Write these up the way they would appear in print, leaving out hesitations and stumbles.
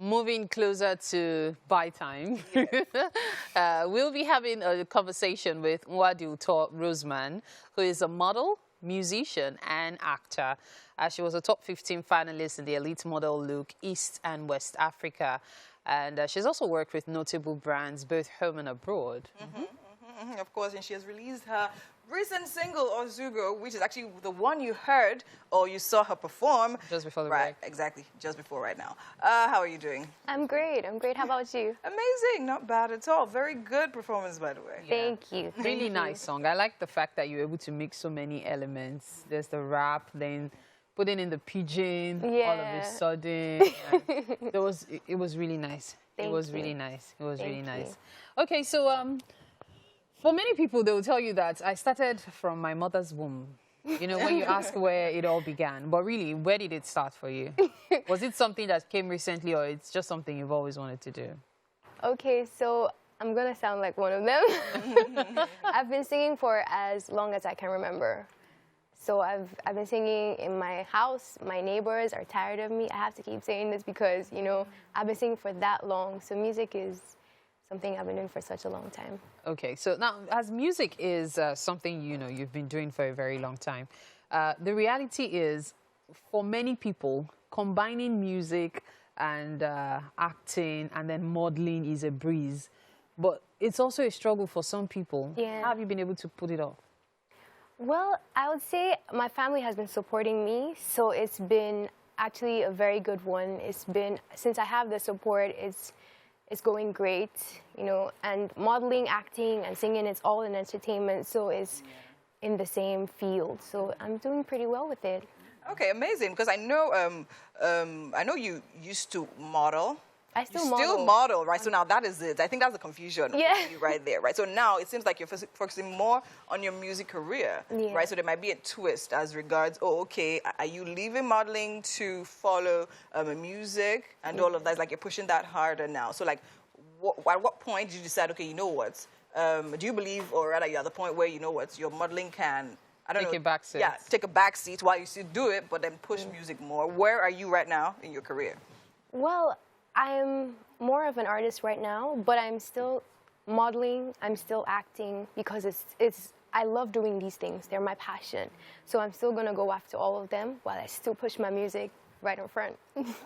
Moving closer to buy time, we'll be having a conversation with Uto Rosman, who is a model, musician, and actor. She was a top 15 finalist in the Elite Model Look East and West Africa. And she's also worked with notable brands, both home and abroad. Of course, and she has released her recent single, Ozugo, which is actually the one you heard or you saw her perform. Just before the break. Right, exactly. Just before right now. How are you doing? I'm great. I'm great. How about you? Amazing. Not bad at all. Very good performance, by the way. Yeah. Thank you. Really nice song. I like the fact that you're able to mix so many elements. There's the rap, then putting in the pidgin all of a sudden. It was really nice. It was really nice. Okay, so for many people, they will tell you that I started from my mother's womb. You know, when you ask where it all began. But really, where did it start for you? Was it something that came recently, or it's just something you've always wanted to do? Okay, so I'm going to sound like one of them. I've been singing for as long as I can remember. So I've been singing in my house. My neighbors are tired of me. I have to keep saying this because, you know, I've been singing for that long. So music is something I've been doing for such a long time. Okay, so now as music is something, you know, you've been doing for a very long time, the reality is for many people, combining music and acting and then modeling is a breeze. But it's also a struggle for some people. Yeah. How have you been able to put it off? Well, I would say my family has been supporting me, so it's been actually a very good one. It's been, since I have the support, it's going great, you know, and modeling, acting, and singing, it's all in entertainment, so it's in the same field. So I'm doing pretty well with it. Okay, amazing, because I know you used to model. I still model, right? So now that is it. I think that's the confusion right there, right? So now it seems like you're focusing more on your music career, right? So there might be a twist as regards, oh, okay, are you leaving modeling to follow music and all of that? It's like you're pushing that harder now. So like, at what point did you decide, okay, you know what? Do you believe, or rather you're at the point where, you know what, your modeling can, I don't know. Take a back seat. Yeah, take a back seat while you still do it, but then push music more. Where are you right now in your career? Well, I'm more of an artist right now, but I'm still modeling, I'm still acting, because I love doing these things. They're my passion. So I'm still going to go after all of them while I still push my music right in front.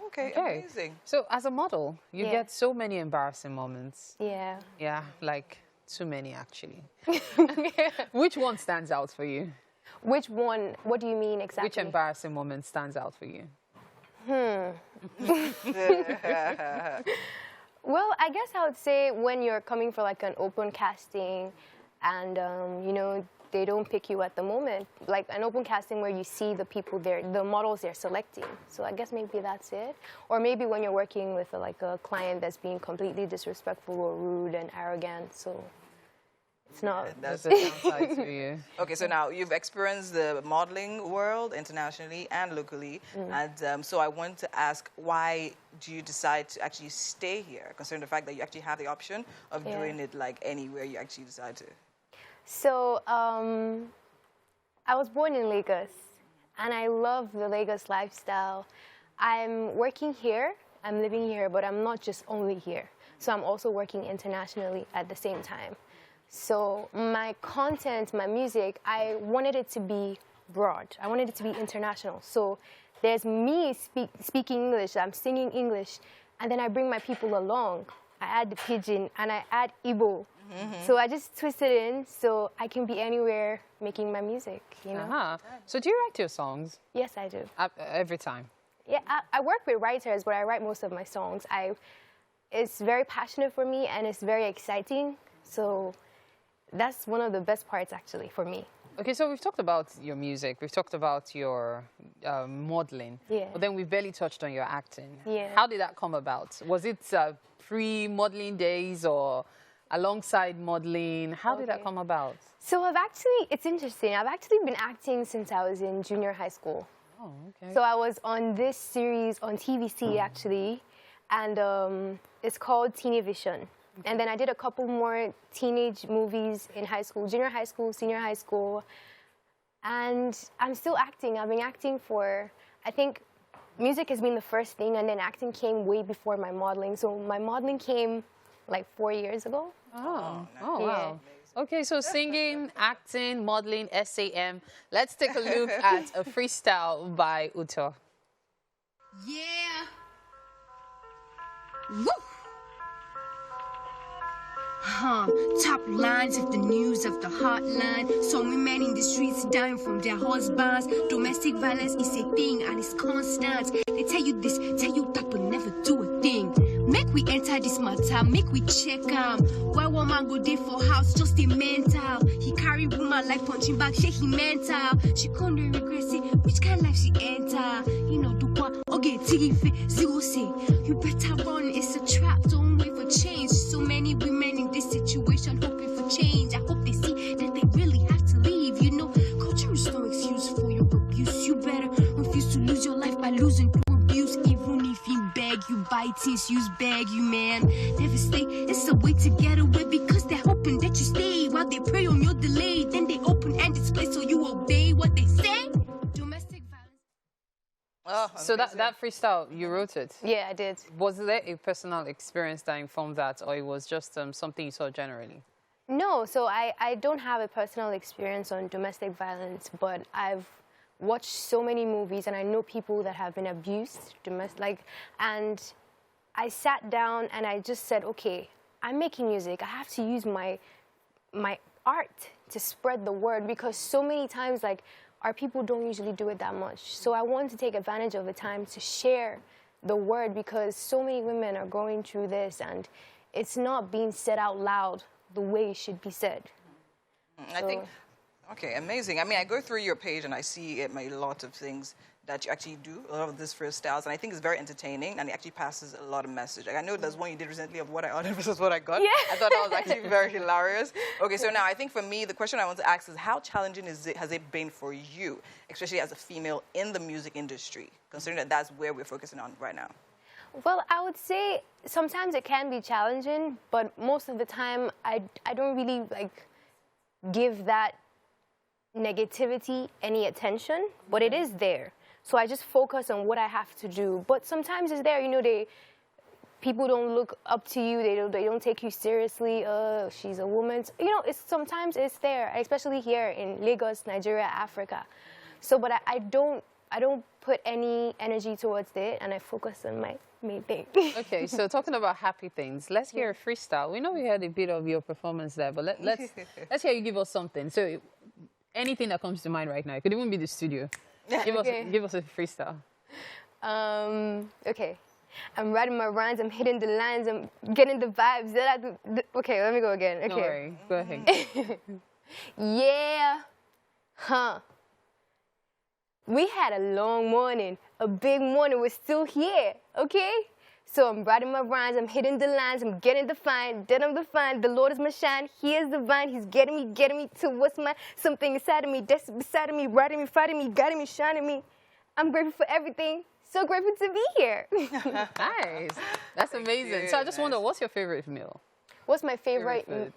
Okay, amazing. So as a model, you get so many embarrassing moments. Yeah. Yeah, like too many actually. Which one stands out for you? Which one? What do you mean exactly? Which embarrassing moment stands out for you? Well, I guess I would say when you're coming for like an open casting and, you know, they don't pick you at the moment. Like an open casting where you see the people there, the models they're selecting. So I guess maybe that's it. Or maybe when you're working with like a client that's being completely disrespectful or rude and arrogant. So it's not. That's a downside to you. Okay, so now you've experienced the modeling world internationally and locally. And so I want to ask, why do you decide to actually stay here, considering the fact that you actually have the option of doing it like anywhere you actually decide to? So I was born in Lagos, and I love the Lagos lifestyle. I'm working here, I'm living here, but I'm not just only here. So I'm also working internationally at the same time. So my content, my music, I wanted it to be broad. I wanted it to be international. So there's me speaking English, I'm singing English, and then I bring my people along. I add the pidgin, and I add Igbo. So I just twist it in so I can be anywhere making my music, you know? So do you write your songs? Yes, I do. Every time? Yeah, I work with writers, but I write most of my songs. It's very passionate for me, and it's very exciting. So that's one of the best parts, actually, for me. Okay, so we've talked about your music, we've talked about your modeling, but then we've barely touched on your acting. Yeah. How did that come about? Was it pre-modeling days or alongside modeling? How did that come about? So it's interesting, I've actually been acting since I was in junior high school. Oh, okay. So I was on this series on TVC, actually, and it's called Teeny Vision. And then I did a couple more teenage movies in high school, junior high school, senior high school. And I'm still acting. I've been acting for, I think, music has been the first thing, and then acting came way before my modeling. So my modeling came like 4 years ago. Oh, wow. Okay, so singing, acting, modeling, SAM. Let's take a look at a freestyle by Uto. Yeah. Woo. Top lines of the news of the hotline. So women in the streets dying from their husbands. Domestic violence is a thing and it's constant. They tell you this, tell you that, but never do a thing. Make we enter this matter, make we check why one man go there for house, just a mental. He carry woman like punching back, shake he mental. She come to regret, say, which kind of life she enter? You know, do what? Okay, TV, zero say. You better run, it's a trap, don't wait for change. So many women in this situation hoping for change. I hope they see that they really have to leave. You know, culture is no excuse for your abuse. You better refuse to lose your life by losing to abuse. Even if you beg, you buy things, use beg you, man. Never stay, it's a way to get away because they're hoping that you stay while they pray on your delay. Then they open and display so you obey what they say. Domestic violence. Oh, so that freestyle, you wrote it? Yeah, I did. Was there a personal experience that informed that, or it was just something you saw generally? No, so I don't have a personal experience on domestic violence, but I've watched so many movies and I know people that have been abused, and I sat down and I just said, okay, I'm making music. I have to use my art to spread the word because so many times, like, our people don't usually do it that much. So I want to take advantage of the time to share the word because so many women are going through this and it's not being said out loud the way it should be said. I think, okay, amazing. I mean, I go through your page and I see a lot of things that you actually do, a lot of these freestyles, and I think it's very entertaining and it actually passes a lot of message. Like, I know there's one you did recently of what I ordered versus what I got. Yeah. I thought that was actually very hilarious. Okay, so now I think for me, the question I want to ask is how challenging has it been for you, especially as a female in the music industry, considering that that's where we're focusing on right now? Well, I would say sometimes it can be challenging, but most of the time I don't really give that negativity any attention, but it is there. So I just focus on what I have to do. But sometimes it's there, you know, people don't look up to you, they don't take you seriously. She's a woman. You know, sometimes it's there, especially here in Lagos, Nigeria, Africa. So, but I don't put any energy towards it, and I focus on my main thing. Okay, so talking about happy things, let's hear a freestyle. We know we had a bit of your performance there, but let's hear you give us something. So anything that comes to mind right now. It could even be the studio. Give us a freestyle. Okay. I'm writing my rhymes, I'm hitting the lines, I'm getting the vibes. Okay, let me go again. Okay. Don't worry, go ahead. Yeah. We had a long morning, a big morning, we're still here, okay? So I'm writing my rhymes, I'm hitting the lines, I'm getting defined, then I'm defined. The Lord is my shine, He is divine, He's getting me to what's mine. Something inside of me, that's beside of me, writing me, fighting me, guiding me, shining me. I'm grateful for everything, so grateful to be here. Nice, that's amazing. So I just wonder, what's your favorite meal? What's my favorite food?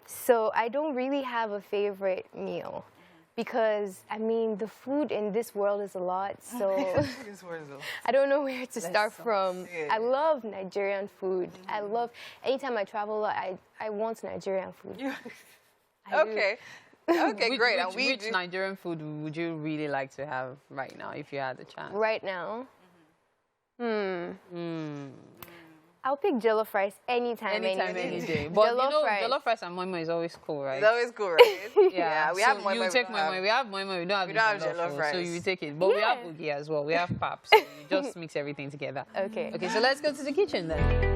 So I don't really have a favorite meal. Because, I mean, the food in this world is a lot, so I don't know where to start from. I love Nigerian food. I love, anytime I travel, I want Nigerian food. Okay. Okay, great. Which Nigerian food would you really like to have right now, if you had the chance? Right now? I'll pick jollof rice anytime, any day. But jollof rice and moimo is always cool, right? It's always cool, right? Yeah, we have moimo. You take moimo. We have moimo. We don't have jollof rice. So you take it. But we have ugi as well. We have pap. So you just mix everything together. Okay. Okay, so let's go to the kitchen then.